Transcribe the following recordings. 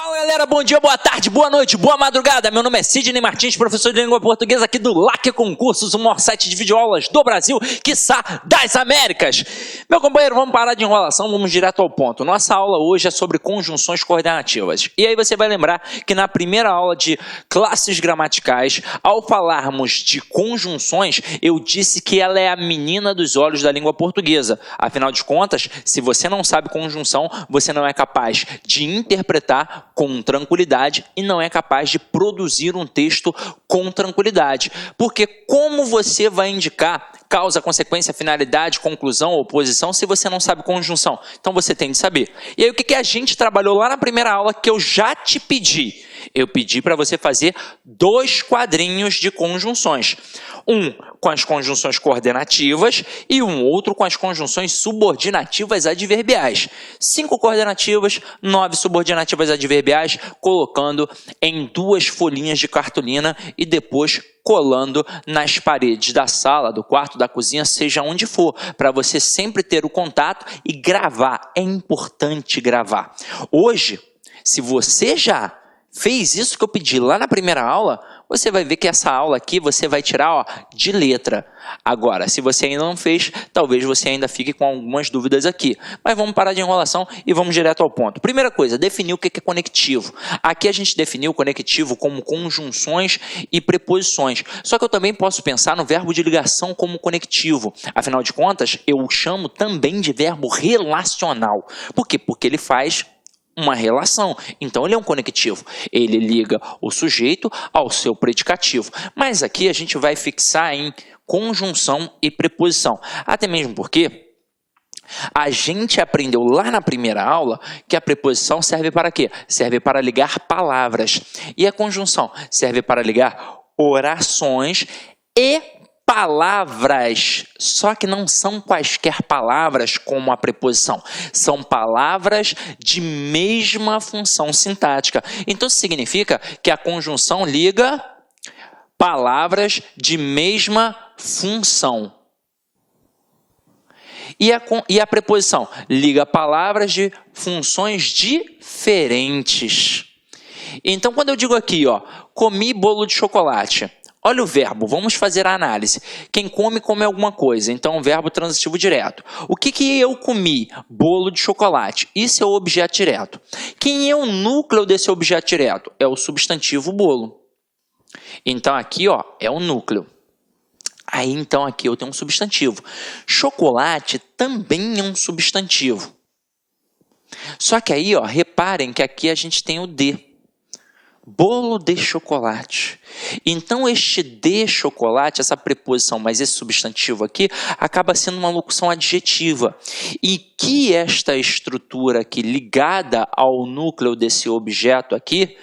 Fala galera, bom dia, boa tarde, boa noite, boa madrugada. Meu nome é Sidney Martins, professor de língua portuguesa aqui do LAC Concursos, o maior site de videoaulas do Brasil, quiçá das Américas. Meu companheiro, vamos parar de enrolação, vamos direto ao ponto. Nossa aula hoje é sobre conjunções coordenativas. E aí você vai lembrar que na primeira aula de classes gramaticais, ao falarmos de conjunções, eu disse que ela é a menina dos olhos da língua portuguesa. Afinal de contas, se você não sabe conjunção, você não é capaz de interpretar com tranquilidade e não é capaz de produzir um texto com tranquilidade. Porque como você vai indicar causa, consequência, finalidade, conclusão, oposição, se você não sabe conjunção? Então você tem de saber. E aí o que a gente trabalhou lá na primeira aula que eu já te pedi? Eu pedi para você fazer 2 quadrinhos de conjunções. Um com as conjunções coordenativas e um outro com as conjunções subordinativas adverbiais. 5 coordenativas, 9 subordinativas adverbiais, colocando em 2 folhinhas de cartolina e depois colando nas paredes da sala, do quarto, da cozinha, seja onde for, para você sempre ter o contato e gravar. É importante gravar. Hoje, se você já fez isso que eu pedi lá na primeira aula, você vai ver que essa aula aqui você vai tirar de letra. Agora, se você ainda não fez, talvez você ainda fique com algumas dúvidas aqui. Mas vamos parar de enrolação e vamos direto ao ponto. Primeira coisa, definir o que é conectivo. Aqui a gente definiu o conectivo como conjunções e preposições. Só que eu também posso pensar no verbo de ligação como conectivo. Afinal de contas, eu o chamo também de verbo relacional. Por quê? Porque ele faz uma relação, então ele é um conectivo, ele liga o sujeito ao seu predicativo, mas aqui a gente vai fixar em conjunção e preposição, até mesmo porque a gente aprendeu lá na primeira aula que a preposição serve para quê? Serve para ligar palavras, e a conjunção serve para ligar orações e palavras, só que não são quaisquer palavras como a preposição, são palavras de mesma função sintática. Então significa que a conjunção liga palavras de mesma função. E a preposição liga palavras de funções diferentes. Então quando eu digo aqui, comi bolo de chocolate, olha o verbo, vamos fazer a análise. Quem come, come alguma coisa, então verbo transitivo direto. O que eu comi? Bolo de chocolate. Isso é o objeto direto. Quem é o núcleo desse objeto direto? É o substantivo bolo. Então aqui é o núcleo. Aí então aqui eu tenho um substantivo. Chocolate também é um substantivo. Só que aí reparem que aqui a gente tem o de. Bolo de chocolate. Então este de chocolate, essa preposição, mas esse substantivo aqui, acaba sendo uma locução adjetiva. E que esta estrutura aqui, ligada ao núcleo desse objeto aqui,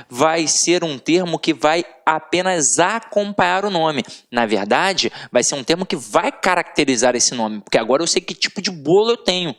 vai ser um termo que vai apenas acompanhar o nome. Na verdade, vai ser um termo que vai caracterizar esse nome, porque agora eu sei que tipo de bolo eu tenho.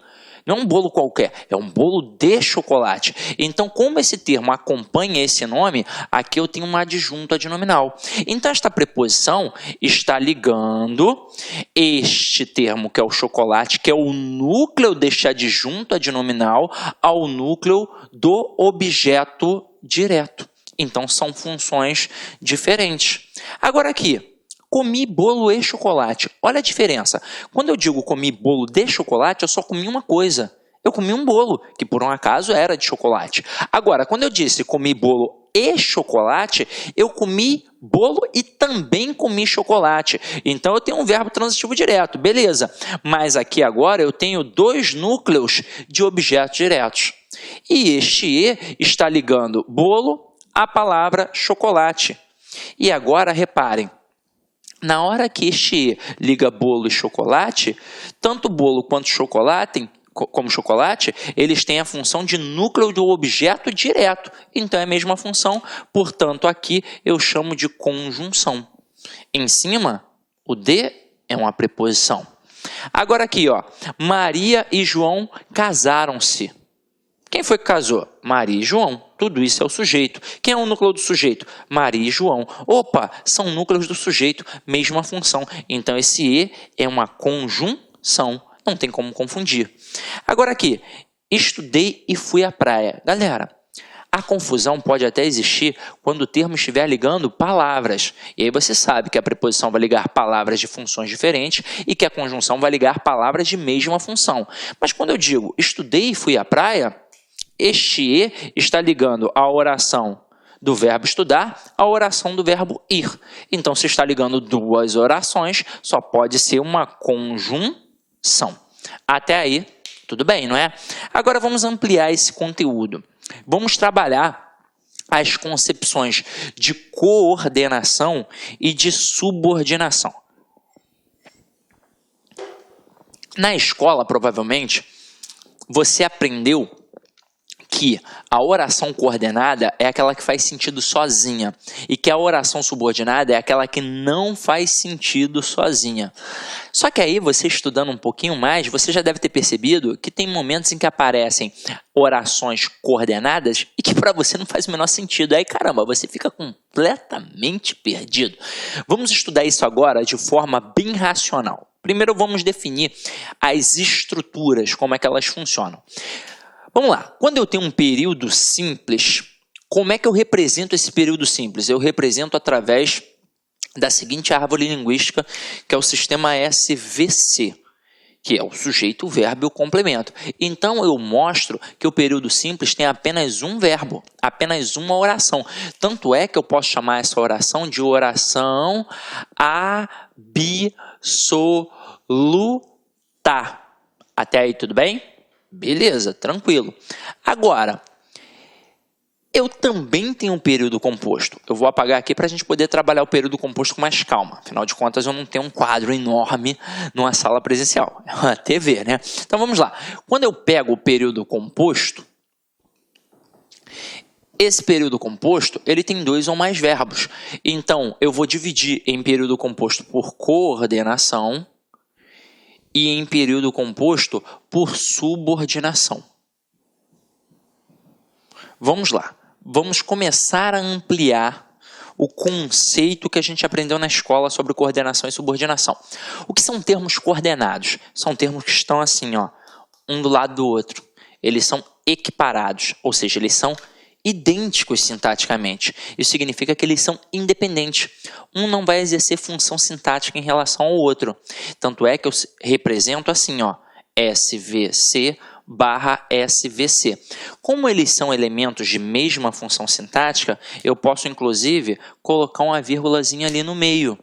Não é um bolo qualquer, é um bolo de chocolate. Então, como esse termo acompanha esse nome, aqui eu tenho uma adjunto adnominal. Então, esta preposição está ligando este termo, que é o chocolate, que é o núcleo deste adjunto adnominal, ao núcleo do objeto direto. Então, são funções diferentes. Agora aqui, comi bolo e chocolate. Olha a diferença. Quando eu digo comi bolo de chocolate, eu só comi uma coisa. Eu comi um bolo, que por um acaso era de chocolate. Agora, quando eu disse comi bolo e chocolate, eu comi bolo e também comi chocolate. Então, eu tenho um verbo transitivo direto, beleza. Mas aqui agora eu tenho 2 núcleos de objetos diretos. E este e está ligando bolo à palavra chocolate. E agora, reparem, na hora que este liga bolo e chocolate, tanto bolo quanto chocolate, eles têm a função de núcleo do objeto direto. Então é a mesma função, portanto aqui eu chamo de conjunção. Em cima, o de é uma preposição. Agora aqui, Maria e João casaram-se. Quem foi que casou? Maria e João. Tudo isso é o sujeito. Quem é o núcleo do sujeito? Maria e João. Opa, são núcleos do sujeito, mesma função. Então, esse e é uma conjunção. Não tem como confundir. Agora aqui, estudei e fui à praia. Galera, A confusão pode até existir quando o termo estiver ligando palavras. E aí você sabe que a preposição vai ligar palavras de funções diferentes e que a conjunção vai ligar palavras de mesma função. Mas quando eu digo estudei e fui à praia, este e está ligando a oração do verbo estudar à oração do verbo ir. Então, se está ligando duas orações, só pode ser uma conjunção. Até aí, tudo bem, não é? Agora vamos ampliar esse conteúdo. Vamos trabalhar as concepções de coordenação e de subordinação. Na escola, provavelmente, você aprendeu que a oração coordenada é aquela que faz sentido sozinha e que a oração subordinada é aquela que não faz sentido sozinha. Só que aí, você estudando um pouquinho mais, você já deve ter percebido que tem momentos em que aparecem orações coordenadas e que para você não faz o menor sentido. Aí, caramba, você fica completamente perdido. Vamos estudar isso agora de forma bem racional. Primeiro, vamos definir as estruturas, como é que elas funcionam. Vamos lá, quando eu tenho um período simples, como é que eu represento esse período simples? Eu represento através da seguinte árvore linguística, que é o sistema SVC, que é o sujeito, o verbo e o complemento. Então, eu mostro que o período simples tem apenas um verbo, apenas uma oração. Tanto é que eu posso chamar essa oração de oração absoluta. Até aí, tudo bem? Beleza, tranquilo. Agora, eu também tenho um período composto. Eu vou apagar aqui para a gente poder trabalhar o período composto com mais calma. Afinal de contas, eu não tenho um quadro enorme numa sala presencial. É uma TV, né? Então, vamos lá. Quando eu pego o período composto, esse período composto, ele tem dois ou mais verbos. Então, eu vou dividir em período composto por coordenação e em período composto por subordinação. Vamos lá. Vamos começar a ampliar o conceito que a gente aprendeu na escola sobre coordenação e subordinação. O que são termos coordenados? São termos que estão assim, ó, um do lado do outro. Eles são equiparados, ou seja, eles são idênticos sintaticamente. Isso significa que eles são independentes. Um não vai exercer função sintática em relação ao outro. Tanto é que eu represento assim, ó, SVC barra SVC. Como eles são elementos de mesma função sintática, eu posso, inclusive, colocar uma vírgulazinha ali no meio.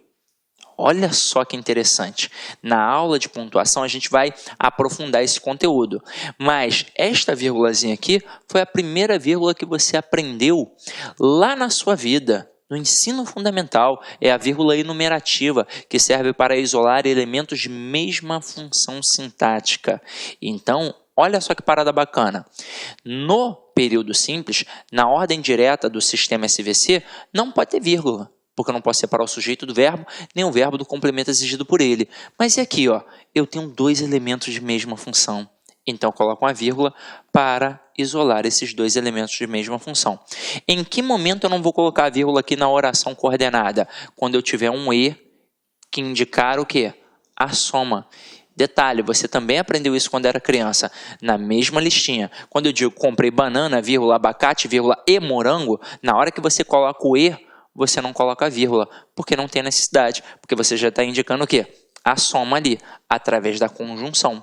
Olha só que interessante. Na aula de pontuação a gente vai aprofundar esse conteúdo. Mas esta vírgulazinha aqui foi a primeira vírgula que você aprendeu lá na sua vida. No ensino fundamental, é a vírgula enumerativa, que serve para isolar elementos de mesma função sintática. Então, olha só que parada bacana. No período simples, na ordem direta do sistema SVC, não pode ter vírgula, porque eu não posso separar o sujeito do verbo, nem o verbo do complemento exigido por ele. Mas e aqui, ó, eu tenho dois elementos de mesma função. Então, eu coloco uma vírgula para isolar esses dois elementos de mesma função. Em que momento eu não vou colocar a vírgula aqui na oração coordenada? Quando eu tiver um E que indicar o quê? A soma. Detalhe, você também aprendeu isso quando era criança, na mesma listinha. Quando eu digo comprei banana, vírgula, abacate, vírgula, e morango, na hora que você coloca o E, você não coloca a vírgula, porque não tem necessidade, porque você já está indicando o quê? A soma ali, através da conjunção,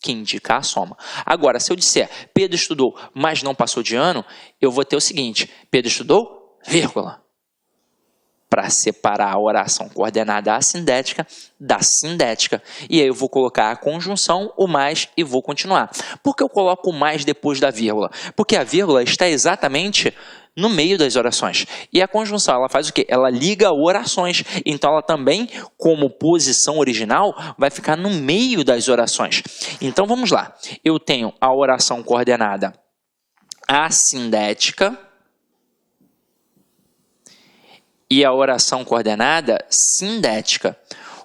que indica a soma. Agora, se eu disser Pedro estudou, mas não passou de ano, eu vou ter o seguinte, Pedro estudou, vírgula, para separar a oração coordenada assindética da sindética. E aí eu vou colocar a conjunção, o mais, e vou continuar. Por que eu coloco o mais depois da vírgula? Porque a vírgula está exatamente no meio das orações. E a conjunção, ela faz o quê? Ela liga orações. Então, ela também, como posição original, vai ficar no meio das orações. Então, vamos lá. Eu tenho a oração coordenada assindética e a oração coordenada sindética.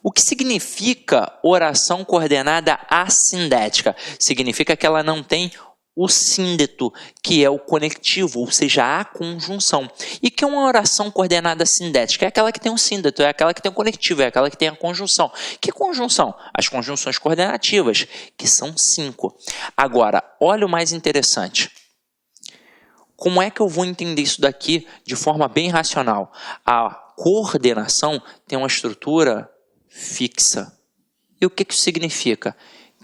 O que significa oração coordenada assindética? Significa que ela não tem o síndeto, que é o conectivo, ou seja, a conjunção. E que é uma oração coordenada sindética? É aquela que tem um síndeto, é aquela que tem o conectivo, é aquela que tem a conjunção. Que conjunção? As conjunções coordenativas, que são 5. Agora, olha o mais interessante. Como é que eu vou entender isso daqui de forma bem racional? A coordenação tem uma estrutura fixa. E o que isso significa?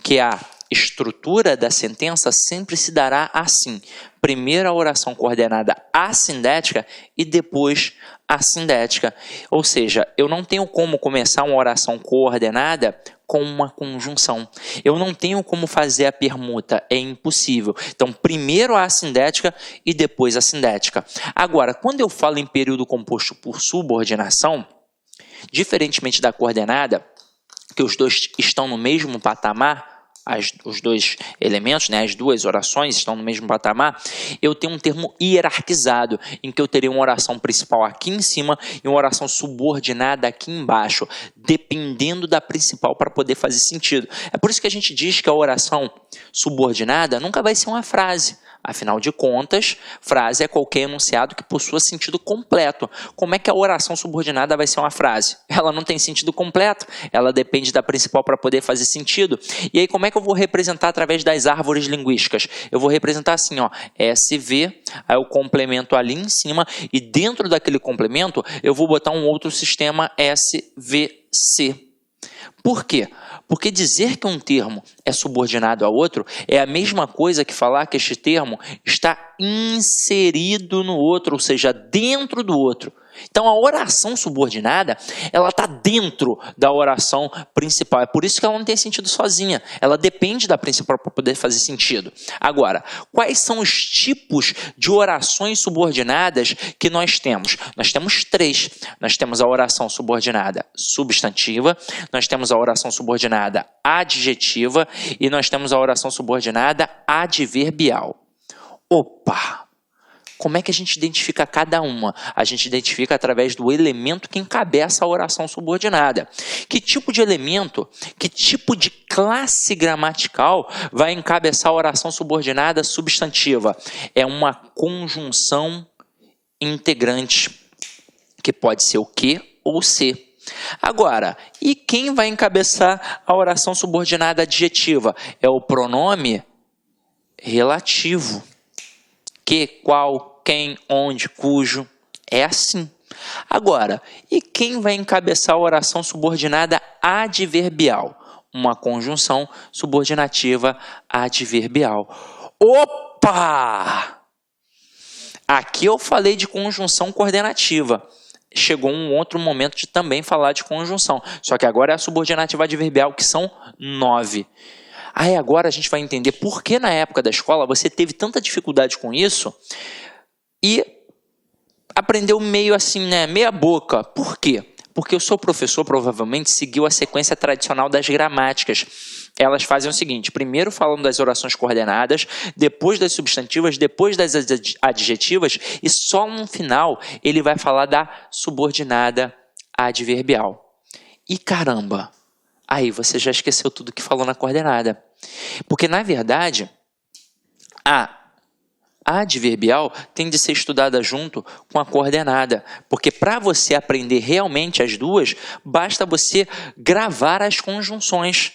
Que a estrutura da sentença sempre se dará assim. Primeiro a oração coordenada assindética e depois a sindética. Ou seja, eu não tenho como começar uma oração coordenada com uma conjunção. Eu não tenho como fazer a permuta, é impossível. Então, primeiro a assindética e depois a sindética. Agora, quando eu falo em período composto por subordinação, diferentemente da coordenada, que os dois estão no mesmo patamar, os dois elementos, né, as duas orações estão no mesmo patamar, eu tenho um termo hierarquizado, em que eu terei uma oração principal aqui em cima e uma oração subordinada aqui embaixo, dependendo da principal para poder fazer sentido. É por isso que a gente diz que a oração subordinada nunca vai ser uma frase. Afinal de contas, frase é qualquer enunciado que possua sentido completo. Como é que a oração subordinada vai ser uma frase? Ela não tem sentido completo, ela depende da principal para poder fazer sentido. E aí, como é que eu vou representar através das árvores linguísticas? Eu vou representar assim, ó, SV, aí eu complemento ali em cima, e dentro daquele complemento, eu vou botar um outro sistema SVC. Por quê? Porque dizer que um termo é subordinado a outro é a mesma coisa que falar que este termo está inserido no outro, ou seja, dentro do outro. Então, a oração subordinada, ela está dentro da oração principal. É por isso que ela não tem sentido sozinha. Ela depende da principal para poder fazer sentido. Agora, quais são os tipos de orações subordinadas que nós temos? Nós temos 3. Nós temos a oração subordinada substantiva, nós temos a oração subordinada adjetiva e nós temos a oração subordinada adverbial. Opa! Como é que a gente identifica cada uma? A gente identifica através do elemento que encabeça a oração subordinada. Que tipo de elemento, que tipo de classe gramatical vai encabeçar a oração subordinada substantiva? É uma conjunção integrante, que pode ser o que ou o se. Agora, e quem vai encabeçar a oração subordinada adjetiva? É o pronome relativo. Que, qual, quem, onde, cujo, é assim. Agora, e quem vai encabeçar a oração subordinada adverbial? Uma conjunção subordinativa adverbial. Opa! Aqui eu falei de conjunção coordenativa. Chegou um outro momento de também falar de conjunção. Só que agora é a subordinativa adverbial, que são 9. Aí agora a gente vai entender por que na época da escola você teve tanta dificuldade com isso e aprendeu meio assim, né, meia boca. Por quê? Porque o seu professor provavelmente seguiu a sequência tradicional das gramáticas. Elas fazem o seguinte: primeiro falam das orações coordenadas, depois das substantivas, depois das adjetivas e só no final ele vai falar da subordinada adverbial. E caramba! Aí você já esqueceu tudo que falou na coordenada. Porque, na verdade, a adverbial tem de ser estudada junto com a coordenada. Porque para você aprender realmente as duas, basta você gravar as conjunções.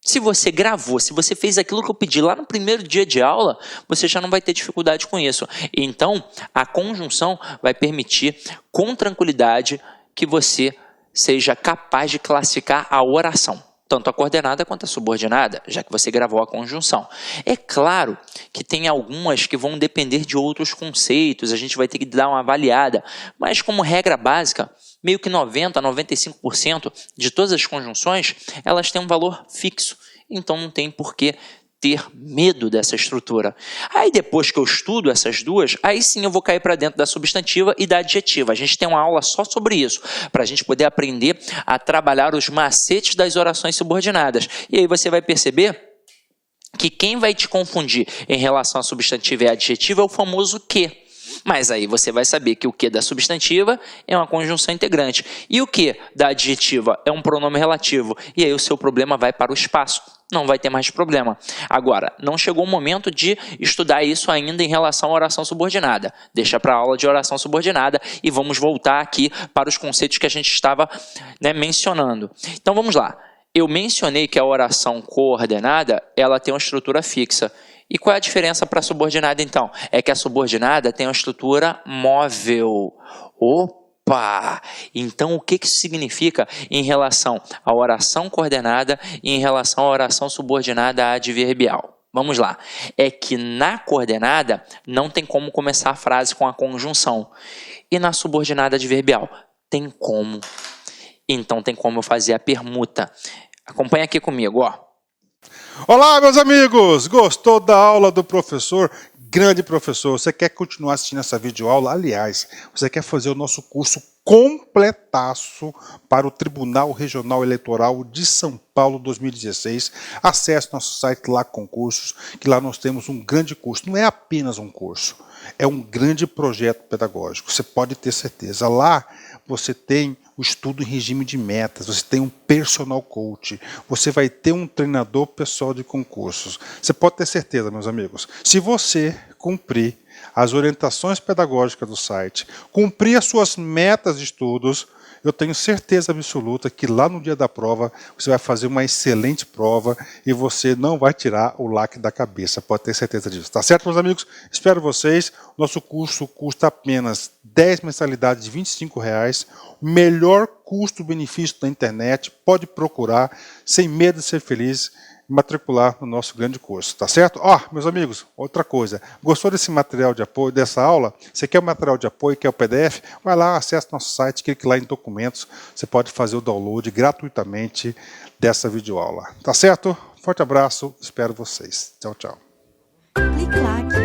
Se você gravou, se você fez aquilo que eu pedi lá no primeiro dia de aula, você já não vai ter dificuldade com isso. Então, a conjunção vai permitir, com tranquilidade, que você seja capaz de classificar a oração, tanto a coordenada quanto a subordinada, já que você gravou a conjunção. É claro que tem algumas que vão depender de outros conceitos, a gente vai ter que dar uma avaliada, mas como regra básica, meio que 90% a 95% de todas as conjunções, elas têm um valor fixo, então não tem por que ter medo dessa estrutura. Aí depois que eu estudo essas duas, aí sim eu vou cair para dentro da substantiva e da adjetiva. A gente tem uma aula só sobre isso, para a gente poder aprender a trabalhar os macetes das orações subordinadas. E aí você vai perceber que quem vai te confundir em relação à substantiva e à adjetiva é o famoso que. Mas aí você vai saber que o que da substantiva é uma conjunção integrante e o que da adjetiva é um pronome relativo. E aí o seu problema vai para o espaço. Não vai ter mais problema. Agora, não chegou o momento de estudar isso ainda em relação à oração subordinada. Deixa para a aula de oração subordinada e vamos voltar aqui para os conceitos que a gente estava, mencionando. Então vamos lá. Eu mencionei que a oração coordenada ela tem uma estrutura fixa. E qual é a diferença para a subordinada, então? É que a subordinada tem uma estrutura móvel. Opa! Então, o que isso significa em relação à oração coordenada e em relação à oração subordinada adverbial? Vamos lá. É que na coordenada não tem como começar a frase com a conjunção. E na subordinada adverbial? Tem como. Então, tem como eu fazer a permuta. Acompanha aqui comigo, ó. Olá, meus amigos! Gostou da aula do professor? Grande professor, você quer continuar assistindo essa videoaula? Aliás, você quer fazer o nosso curso completaço para o Tribunal Regional Eleitoral de São Paulo 2016? Acesse nosso site lá Concursos, que lá nós temos um grande curso. Não é apenas um curso, é um grande projeto pedagógico. Você pode ter certeza. Lá você tem o estudo em regime de metas, você tem um personal coach, você vai ter um treinador pessoal de concursos. Você pode ter certeza, meus amigos, se você cumprir as orientações pedagógicas do site, cumprir as suas metas de estudos, eu tenho certeza absoluta que lá no dia da prova você vai fazer uma excelente prova e você não vai tirar o lacre da cabeça, pode ter certeza disso. Tá certo, meus amigos? Espero vocês. Nosso curso custa apenas 10 mensalidades de R$ 25,00, o melhor custo-benefício da internet, pode procurar, sem medo de ser feliz, matricular no nosso grande curso, tá certo? Ó, meus amigos, outra coisa, gostou desse material de apoio, dessa aula? Você quer o material de apoio, quer o PDF? Vai lá, acesse nosso site, clique lá em documentos, você pode fazer o download gratuitamente dessa videoaula, tá certo? Forte abraço, espero vocês. Tchau, tchau. Clique lá.